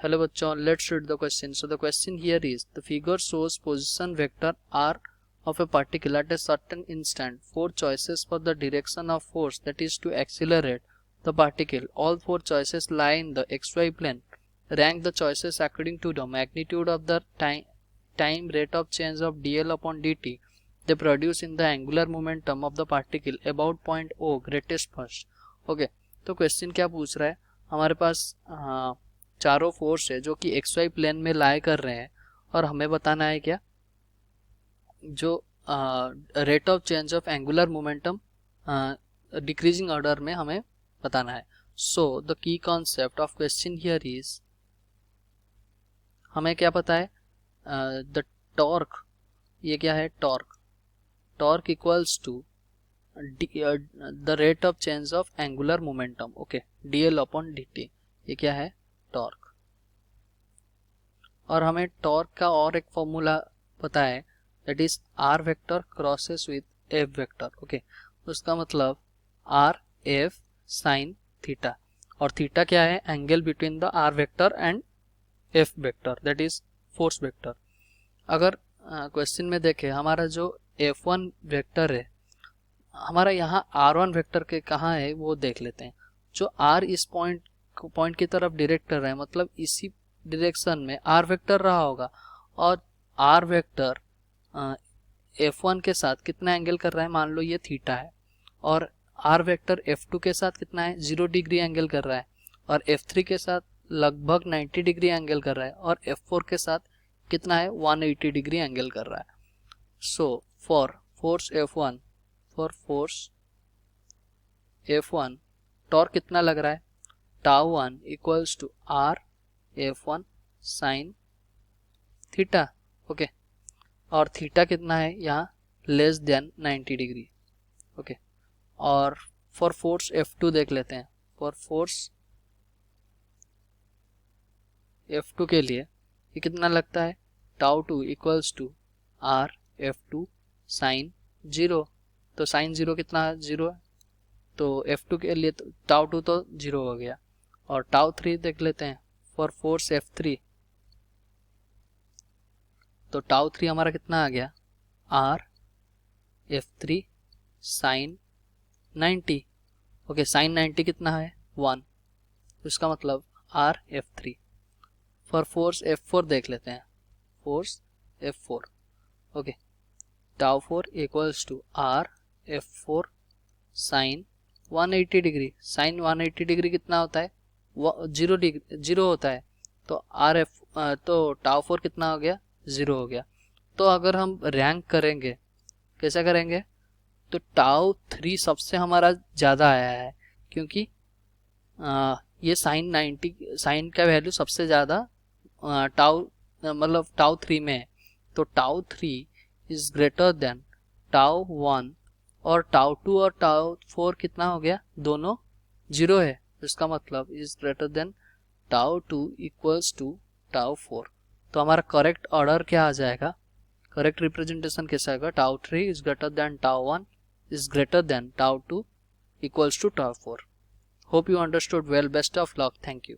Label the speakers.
Speaker 1: Hello bachon, let's read the question. So the question here is, the figure shows position vector r of a particle at a certain instant. 4 choices for the direction of force, that is to accelerate the particle. All 4 choices lie in the xy plane. Rank the choices according to the magnitude of the time rate of change of dl upon dt they produce in the angular momentum of the particle about point O greatest first. Okay, तो question क्या पूछ रहा है, हमारे पास चारों force है जो कि एक्स वाई प्लेन में लाई कर रहे हैं और हमें बताना है क्या, जो rate of change of angular momentum decreasing order में हमें बताना है. So the key concept of question here is, हमें क्या पता है, द टॉर्क, ये क्या है torque equals to the rate of change of angular momentum. Okay, dl upon dt, ये क्या है टॉर्क. और हमें टॉर्क का और एक फॉर्मूला पता है, that is r vector crosses with f vector. Okay, उसका मतलब r f साइन थीटा, और थीटा क्या है, angle between the r vector and f vector, that is force vector. अगर क्वेश्चन में देखें, हमारा जो f1 वेक्टर है, हमारा यहाँ r1 वेक्टर के कहाँ है वो देख लेते हैं. जो r इस पॉइंट की तरफ डायरेक्ट कर रहा है, मतलब इसी डायरेक्शन में r वेक्टर रहा होगा, और r वेक्टर f1 के साथ कितना एंगल कर रहा है, मान लो ये थीटा है, और r वेक्टर f2 के साथ कितना है 0 डिग्री एंगल कर रहा है, और f3 के साथ लगभग 90 डिग्री एंगल कर रहा है, और f4 के साथ कितना है 180 डिग्री एंगल कर रहा है. So for force F1 torque कितना लग रहा है, τ1 equals to r F1 sine theta. Okay, और थीटा कितना है यहाँ लेस देन 90 डिग्री. ओके, और फॉर फोर्स F2 देख लेते हैं. फॉर फोर्स F2 के लिए ये कितना लगता है, τ2 equals to r F2 sign 0. तो साइन 0 कितना है 0 है, तो F2 के लिए τ2 तो 0 हो गया. और τ3 देख लेते हैं. फॉर फोर्स F3, तो τ3 हमारा कितना आ गया, r F3 sign 90. Okay, sign 90 कितना है 1, इसका मतलब r F3. For force F4 देख लेते हैं. Force F4, okay, τ4 equals to r F4 sine 180 degree. Sine 180 degree कितना होता है 0 होता है, तो तो τ4 कितना हो गया 0 हो गया. तो अगर हम रैंक करेंगे, कैसा करेंगे, तो τ3 सबसे हमारा ज़्यादा आया है, क्योंकि ये साइन का वैल्यू सबसे ज़्यादा मतलब τ3 में है. तो τ3 इज ग्रेटर देन τ1, और τ2 और τ4 कितना हो गया, दोनों 0 है. इसका मतलब is greater than τ2 equals to τ4. तो हमारा करेक्ट ऑर्डर क्या आ जाएगा, करेक्ट रिप्रेजेंटेशन कैसा आएगा, τ3 is greater than τ1 is greater than τ2 equals to τ4. Hope you understood well. Best of luck. Thank you.